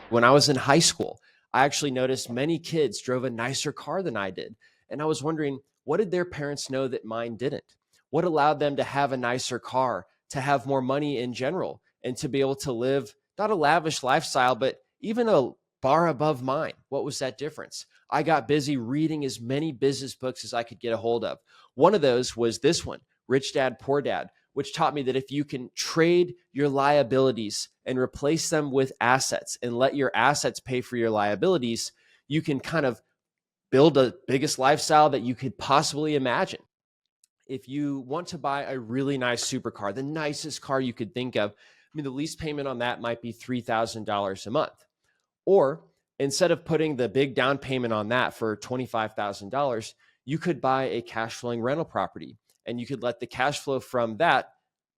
When I was in high school, I actually noticed many kids drove a nicer car than I did. And I was wondering, what did their parents know that mine didn't? What allowed them to have a nicer car, to have more money in general, and to be able to live not a lavish lifestyle, but even a bar above mine? What was that difference? I got busy reading as many business books as I could get a hold of. One of those was this one, Rich Dad, Poor Dad, which taught me that if you can trade your liabilities and replace them with assets and let your assets pay for your liabilities, you can kind of build the biggest lifestyle that you could possibly imagine. If you want to buy a really nice supercar, the nicest car you could think of, I mean, the lease payment on that might be $3,000 a month. Or instead of putting the big down payment on that for $25,000, you could buy a cash flowing rental property and you could let the cash flow from that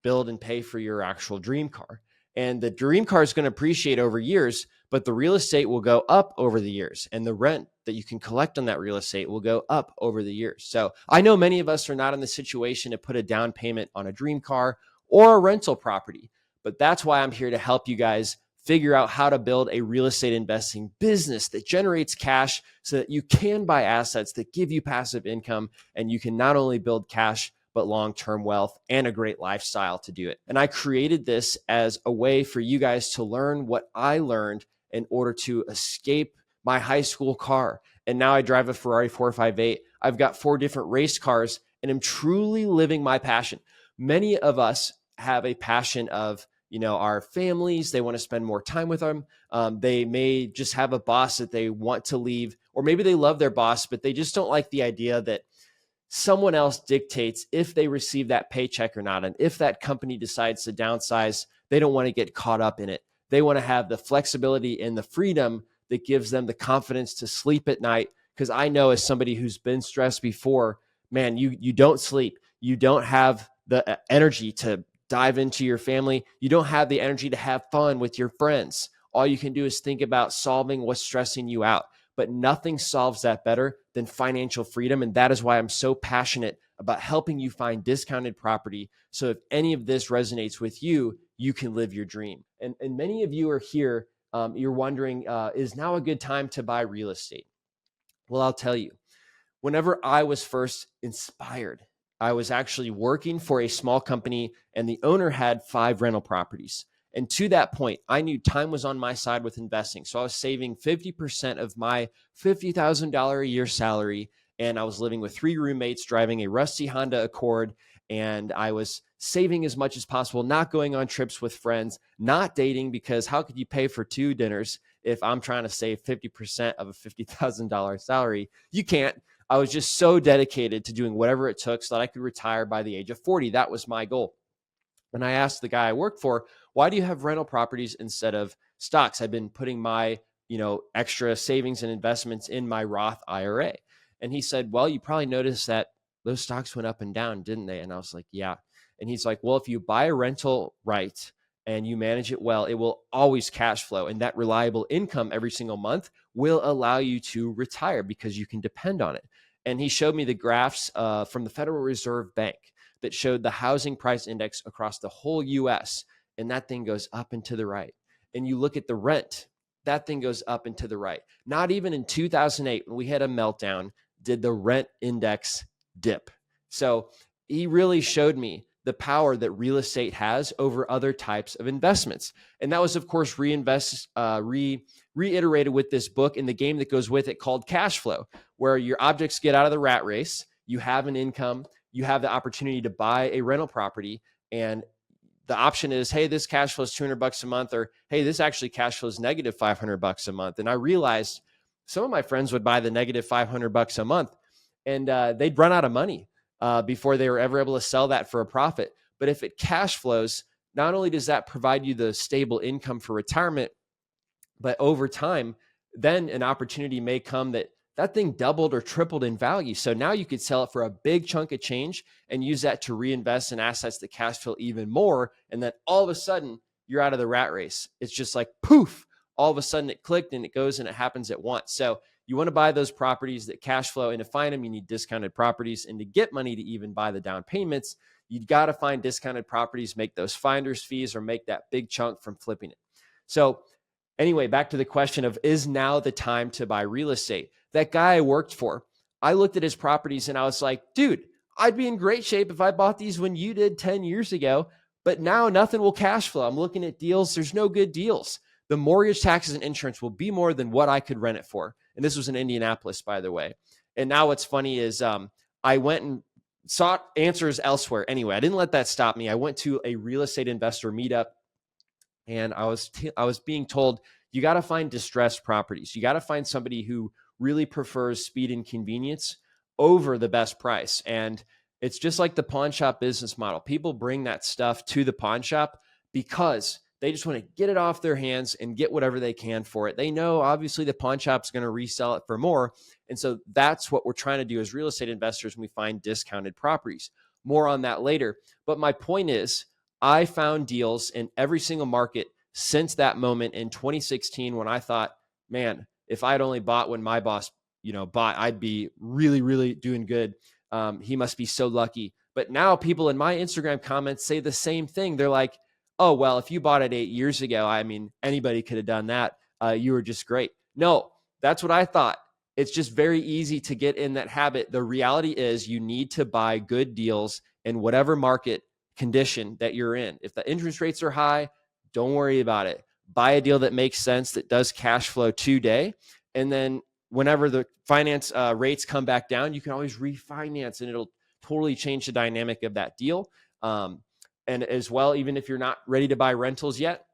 build and pay for your actual dream car. And the dream car is going to appreciate over years, but the real estate will go up over the years. And the rent that you can collect on that real estate will go up over the years. So I know many of us are not in the situation to put a down payment on a dream car or a rental property, but that's why I'm here to help you guys figure out how to build a real estate investing business that generates cash so that you can buy assets that give you passive income and you can not only build cash, but long-term wealth and a great lifestyle to do it. And I created this as a way for you guys to learn what I learned in order to escape my high school car. And now I drive a Ferrari 458. I've got 4 different race cars and I'm truly living my passion. Many of us have a passion of our families. They want to spend more time with them. They may just have a boss that they want to leave, or maybe they love their boss, but they just don't like the idea that someone else dictates if they receive that paycheck or not. And if that company decides to downsize, they don't want to get caught up in it. They want to have the flexibility and the freedom that gives them the confidence to sleep at night. Because I know, as somebody who's been stressed before, man, you don't sleep. You don't have the energy to dive into your family. You don't have the energy to have fun with your friends. All you can do is think about solving what's stressing you out. But nothing solves that better than financial freedom. And that is why I'm so passionate about helping you find discounted property. So if any of this resonates with you, you can live your dream. And many of you are here. You're wondering, is now a good time to buy real estate? Well, I'll tell you, whenever I was first inspired, I was actually working for a small company and the owner had 5 rental properties. And to that point, I knew time was on my side with investing. So I was saving 50% of my $50,000 a year salary. And I was living with 3 roommates, driving a rusty Honda Accord. And I was saving as much as possible, not going on trips with friends, not dating, because how could you pay for 2 dinners if I'm trying to save 50% of a $50,000 salary? You can't. I was just so dedicated to doing whatever it took so that I could retire by the age of 40. That was my goal. And I asked the guy I worked for, why do you have rental properties instead of stocks? I've been putting my, extra savings and investments in my Roth IRA. And he said, well, you probably noticed that those stocks went up and down, didn't they? And I was like, yeah. And he's like, well, if you buy a rental right and you manage it well, it will always cash flow. And that reliable income every single month will allow you to retire because you can depend on it. And he showed me the graphs from the Federal Reserve Bank that showed the housing price index across the whole US. And that thing goes up and to the right. And you look at the rent, that thing goes up and to the right. Not even in 2008, when we had a meltdown, did the rent index dip. So he really showed me the power that real estate has over other types of investments. And that was, of course, reiterated with this book and the game that goes with it called cash flow, where your objects get out of the rat race, you have an income, you have the opportunity to buy a rental property, and the option is, hey, this cash flows $200 a month, or hey, this actually cash flows negative $500 a month. And I realized some of my friends would buy the negative $500 a month, and they'd run out of money before they were ever able to sell that for a profit. But if it cash flows, not only does that provide you the stable income for retirement, but over time, then an opportunity may come that thing doubled or tripled in value. So now you could sell it for a big chunk of change and use that to reinvest in assets that cash flow even more. And then all of a sudden, you're out of the rat race. It's just like poof, all of a sudden it clicked and it goes and it happens at once. So you want to buy those properties that cash flow, and to find them, you need discounted properties. And to get money to even buy the down payments, you've got to find discounted properties, make those finder's fees, or make that big chunk from flipping it. So Anyway, back to the question of, is now the time to buy real estate? That guy I worked for, I looked at his properties and I was like, dude, I'd be in great shape if I bought these when you did 10 years ago, but now nothing will cash flow. I'm looking at deals. There's no good deals. The mortgage, taxes, and insurance will be more than what I could rent it for. And this was in Indianapolis, by the way. And now what's funny is I went and sought answers elsewhere. Anyway, I didn't let that stop me. I went to a real estate investor meetup, and I was being told, you got to find distressed properties. You got to find somebody who really prefers speed and convenience over the best price. And it's just like the pawn shop business model. People bring that stuff to the pawn shop because they just want to get it off their hands and get whatever they can for it. They know obviously the pawn shop's going to resell it for more. And so that's what we're trying to do as real estate investors when we find discounted properties. More on that later. But my point is, I found deals in every single market since that moment in 2016 when I thought, man, if I'd only bought when my boss, bought, I'd be really, really doing good. He must be so lucky. But now people in my Instagram comments say the same thing. They're like, oh, well, if you bought it 8 years ago, I mean, anybody could have done that. You were just great. No, that's what I thought. It's just very easy to get in that habit. The reality is you need to buy good deals in whatever market condition that you're in. If the interest rates are high, don't worry about it. Buy a deal that makes sense, that does cash flow today. And then whenever the finance rates come back down, you can always refinance and it'll totally change the dynamic of that deal. And as well, even if you're not ready to buy rentals yet,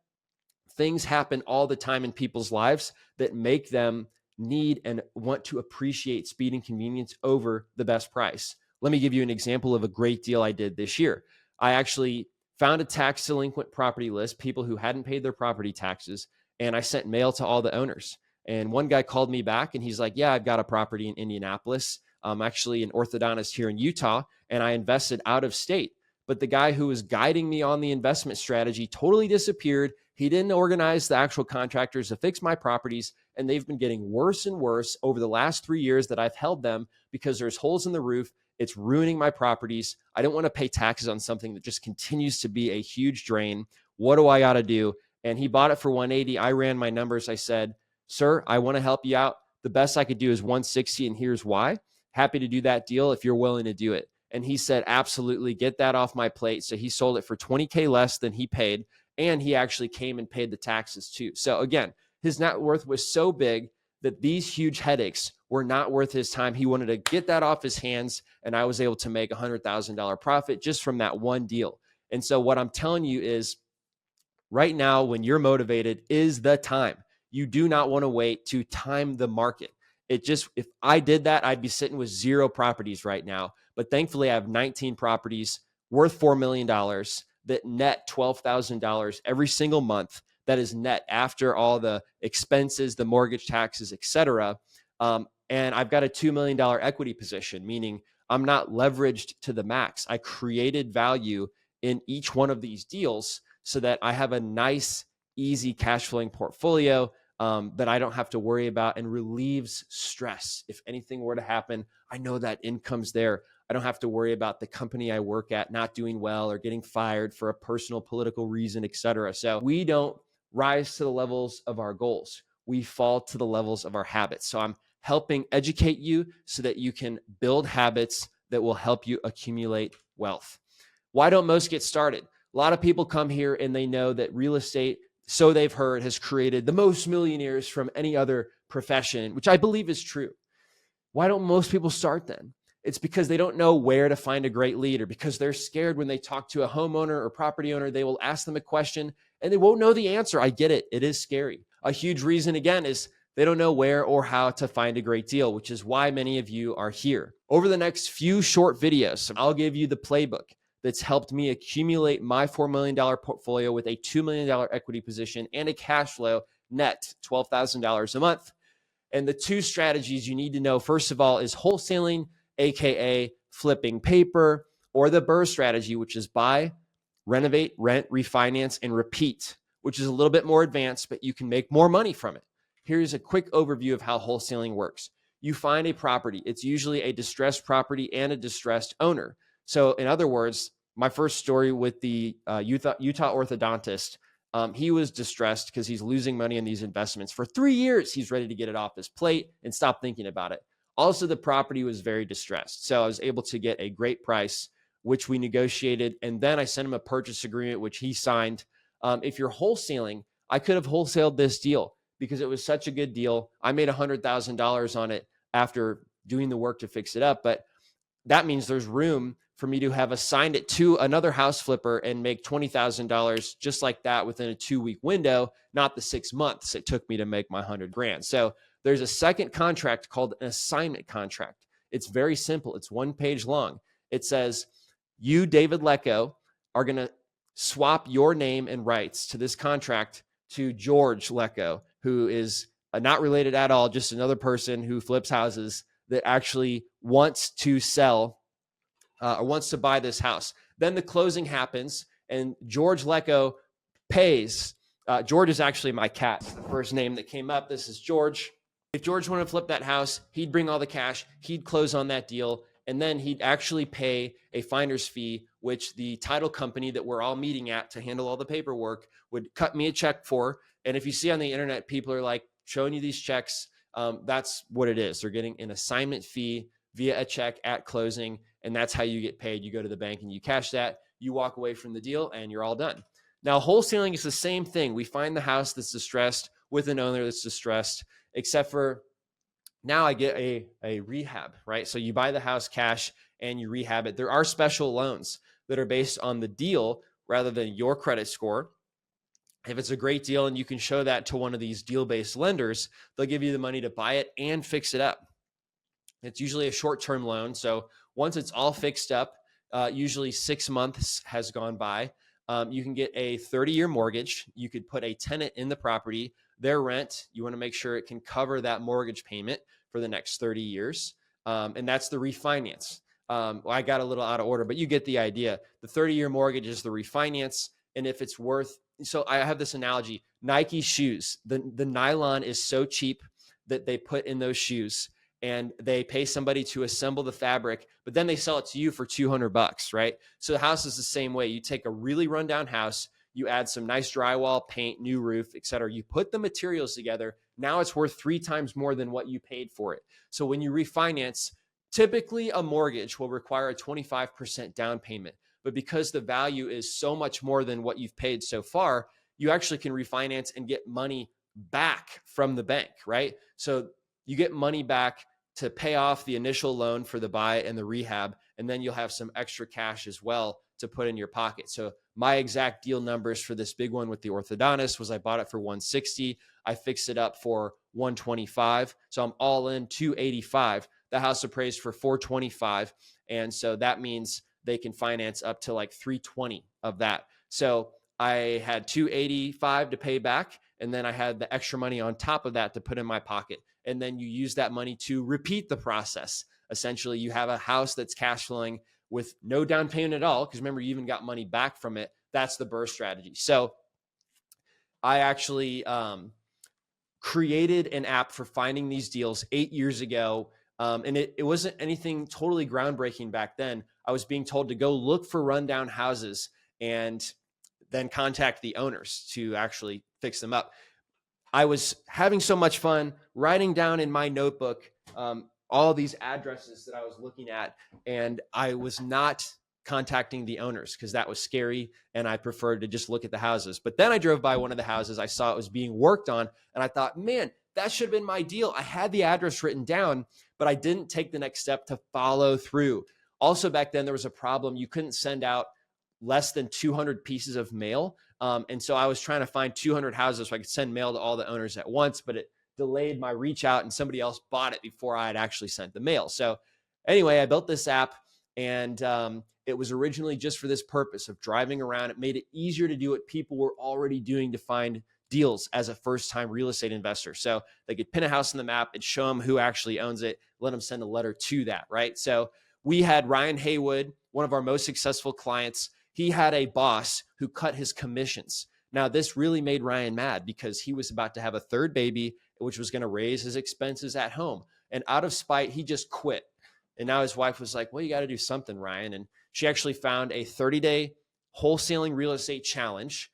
things happen all the time in people's lives that make them need and want to appreciate speed and convenience over the best price. Let me give you an example of a great deal I did this year. I actually found a tax delinquent property list, people who hadn't paid their property taxes, and I sent mail to all the owners. And one guy called me back and he's like, yeah, I've got a property in Indianapolis. I'm actually an orthodontist here in Utah, and I invested out of state. But the guy who was guiding me on the investment strategy totally disappeared. He didn't organize the actual contractors to fix my properties, and they've been getting worse and worse over the last 3 years that I've held them because there's holes in the roof. It's ruining my properties. I don't want to pay taxes on something that just continues to be a huge drain. What do I got to do? And he bought it for 180. I ran my numbers. I said, sir, I want to help you out. The best I could do is 160, and here's why. Happy to do that deal if you're willing to do it. And he said, absolutely, get that off my plate. So he sold it for $20K less than he paid. And he actually came and paid the taxes too. So again, his net worth was so big that these huge headaches were not worth his time. He wanted to get that off his hands. And I was able to make $100,000 profit just from that one deal. And so what I'm telling you is right now, when you're motivated, is the time. You do not want to wait to time the market. If I did that, I'd be sitting with 0 properties right now. But thankfully, I have 19 properties worth $4 million that net $12,000 every single month. That is net after all the expenses, the mortgage, taxes, et cetera. And I've got a $2 million equity position, meaning I'm not leveraged to the max. I created value in each one of these deals so that I have a nice, easy cash flowing portfolio that I don't have to worry about, and relieves stress. If anything were to happen, I know that income's there. I don't have to worry about the company I work at not doing well or getting fired for a personal political reason, et cetera. So we don't rise to the levels of our goals. We fall to the levels of our habits. So I'm helping educate you so that you can build habits that will help you accumulate wealth. Why don't most get started? A lot of people come here and they know that real estate, so they've heard, has created the most millionaires from any other profession, which I believe is true. Why don't most people start then? It's because they don't know where to find a great lead, or because they're scared when they talk to a homeowner or property owner, they will ask them a question and they won't know the answer. I get it. It is scary. A huge reason, again, is they don't know where or how to find a great deal, which is why many of you are here. Over the next few short videos, I'll give you the playbook that's helped me accumulate my $4 million portfolio with a $2 million equity position and a cash flow net $12,000 a month. And the 2 strategies you need to know, first of all, is wholesaling, AKA flipping paper, or the BRRRR strategy, which is buy, renovate, rent, refinance, and repeat, which is a little bit more advanced, but you can make more money from it. Here's a quick overview of how wholesaling works. You find a property. It's usually a distressed property and a distressed owner. So in other words, my first story with the Utah orthodontist, He was distressed because he's losing money in these investments. For 3 years, he's ready to get it off his plate and stop thinking about it. Also, the property was very distressed. So I was able to get a great price, which we negotiated. And then I sent him a purchase agreement, which he signed. If you're wholesaling, I could have wholesaled this deal because it was such a good deal. I made $100,000 on it after doing the work to fix it up. But that means there's room for me to have assigned it to another house flipper and make $20,000 just like that within a 2-week window, not the 6 months it took me to make my 100 grand. So there's a second contract called an assignment contract. It's very simple. It's 1 page long. It says, you, David Lecko, are going to swap your name and rights to this contract to George Lecko, who is not related at all, just another person who flips houses that actually wants to sell or wants to buy this house. Then the closing happens and George Lecko pays. George is actually my cat, the first name that came up. This is George. If George wanted to flip that house, he'd bring all the cash, he'd close on that deal, and then he'd actually pay a finder's fee, which the title company that we're all meeting at to handle all the paperwork would cut me a check for. And if you see on the internet, people are like showing you these checks, that's what it is. They're getting an assignment fee via a check at closing, and that's how you get paid. You go to the bank and you cash that, you walk away from the deal, and you're all done. Now, wholesaling is the same thing. We find the house that's distressed with an owner that's distressed, except for now I get a rehab, right? So you buy the house cash and you rehab it. There are special loans that are based on the deal rather than your credit score. If it's a great deal and you can show that to one of these deal-based lenders, they'll give you the money to buy it and fix it up. It's usually a short-term loan. So once it's all fixed up, usually 6 months has gone by, you can get a 30-year mortgage. You could put a tenant in the property. Their rent, you want to make sure it can cover that mortgage payment for the next 30 years. And that's the refinance. Well, I got a little out of order, but you get the idea. The 30-year mortgage is the refinance. And if it's worth, so I have this analogy, Nike shoes, the nylon is so cheap that they put in those shoes and they pay somebody to assemble the fabric, but then they sell it to you for $200, right? So the house is the same way. You take a really rundown house, you add some nice drywall, paint, new roof, et cetera. You put the materials together. Now it's worth 3 times more than what you paid for it. So when you refinance, typically a mortgage will require a 25% down payment. But because the value is so much more than what you've paid so far, you actually can refinance and get money back from the bank, right? So you get money back to pay off the initial loan for the buy and the rehab, and then you'll have some extra cash as well to put in your pocket. So my exact deal numbers for this big one with the orthodontist was I bought it for $160. I fixed it up for $125. So I'm all in $285. The house appraised for $425. And so that means they can finance up to like $320 of that. So I had $285 to pay back, and then I had the extra money on top of that to put in my pocket. And then you use that money to repeat the process. Essentially, you have a house that's cash flowing with no down payment at all, because remember, you even got money back from it. That's the BRRRR strategy. So I actually created an app for finding these deals 8 years ago. And it wasn't anything totally groundbreaking back then. I was being told to go look for rundown houses and then contact the owners to actually fix them up. I was having so much fun writing down in my notebook all these addresses that I was looking at, and I was not contacting the owners because that was scary, and I preferred to just look at the houses. But then I drove by one of the houses. I saw it was being worked on, and I thought, man, that should have been my deal. I had the address written down, but I didn't take the next step to follow through. Also, back then, there was a problem. You couldn't send out less than 200 pieces of mail. And so I was trying to find 200 houses so I could send mail to all the owners at once, but it delayed my reach out and somebody else bought it before I had actually sent the mail. So anyway, I built this app, and it was originally just for this purpose of driving around. It made it easier to do what people were already doing to find deals as a first-time real estate investor. So they could pin a house on the map and show them who actually owns it, let them send a letter to that, right? So we had Ryan Haywood, one of our most successful clients. He had a boss who cut his commissions. Now, this really made Ryan mad because he was about to have a third baby, which was going to raise his expenses at home. And out of spite, he just quit. And now his wife was like, well, you got to do something, Ryan. And she actually found a 30-day wholesaling real estate challenge.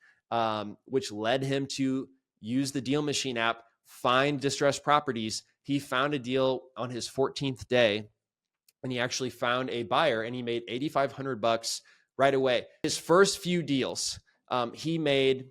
which led him to use the DealMachine app, find distressed properties. He found a deal on his 14th day, and he actually found a buyer, and he made $8,500 right away. His first few deals, he made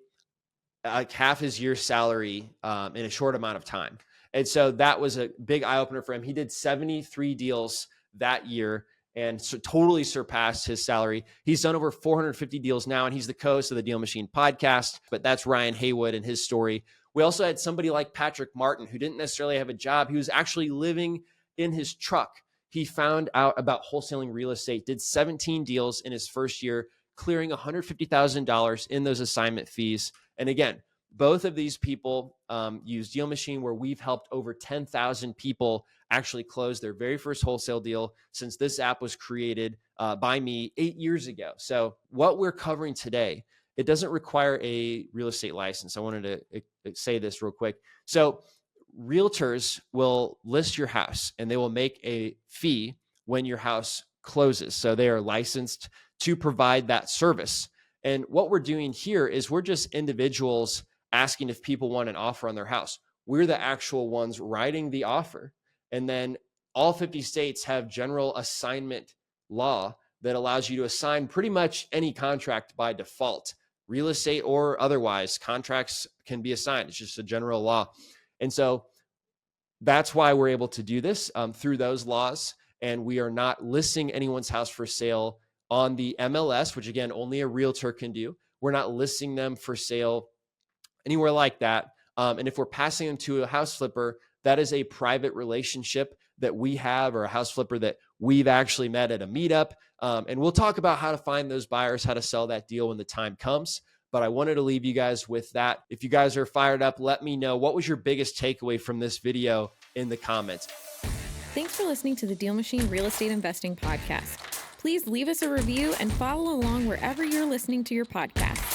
like half his year's salary in a short amount of time. And so that was a big eye opener for him. He did 73 deals that year and so totally surpassed his salary. He's done over 450 deals now, and he's the co-host of the DealMachine podcast. But that's Ryan Haywood and his story. We also had somebody like Patrick Martin, who didn't necessarily have a job. He was actually living in his truck. He found out about wholesaling real estate, did 17 deals in his first year, clearing $150,000 in those assignment fees. And again, both of these people use DealMachine, where we've helped over 10,000 people actually close their very first wholesale deal since this app was created by me 8 years ago. So what we're covering today, it doesn't require a real estate license. I wanted to say this real quick. So realtors will list your house, and they will make a fee when your house closes. So they are licensed to provide that service. And what we're doing here is we're just individuals asking if people want an offer on their house. We're the actual ones writing the offer. And then all 50 states have general assignment law that allows you to assign pretty much any contract by default, real estate or otherwise. Contracts can be assigned. It's just a general law. And so that's why we're able to do this through those laws. And we are not listing anyone's house for sale on the MLS, which again, only a realtor can do. We're not listing them for sale anywhere like that. And if we're passing them to a house flipper, that is a private relationship that we have, or a house flipper that we've actually met at a meetup. And we'll talk about how to find those buyers, how to sell that deal when the time comes. But I wanted to leave you guys with that. If you guys are fired up, let me know, what was your biggest takeaway from this video in the comments. Thanks for listening to the DealMachine Real Estate Investing Podcast. Please leave us a review and follow along wherever you're listening to your podcast.